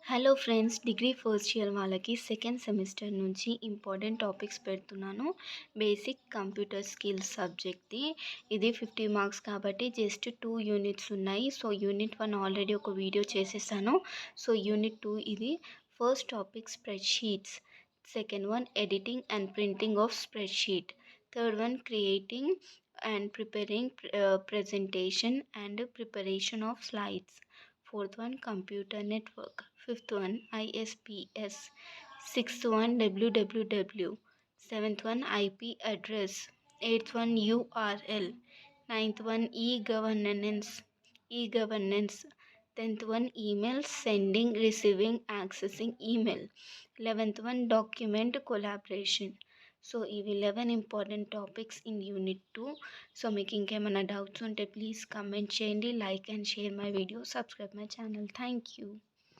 Hello friends, degree first year వాళ్ళకి second semester నుంచి important topics పెడుతున్నాను. బేసిక్ కంప్యూటర్ స్కిల్స్ సబ్జెక్ట్ది. ఇది 50 మార్క్స్ కాబట్టి జస్ట్ 2 యూనిట్స్ ఉన్నాయి. సో యూనిట్ 1 ఆల్రెడీ ఒక వీడియో చేసేసాను. సో యూనిట్ 2 ఇది. First topic spreadsheets, second one editing and printing of spreadsheet, third one creating and preparing presentation and preparation of slides, fourth one computer network, fifth one ISPs, sixth one www, seventh one IP address, eighth one URL, ninth one e-governance, 10th one email sending, receiving, accessing email, 11th one document collaboration. So ఇవి 11 important topics in unit 2. So మీకు ఇంకేమైనా doubts ఉంటే please comment చేయండి, like and share my video, subscribe my channel. Thank you.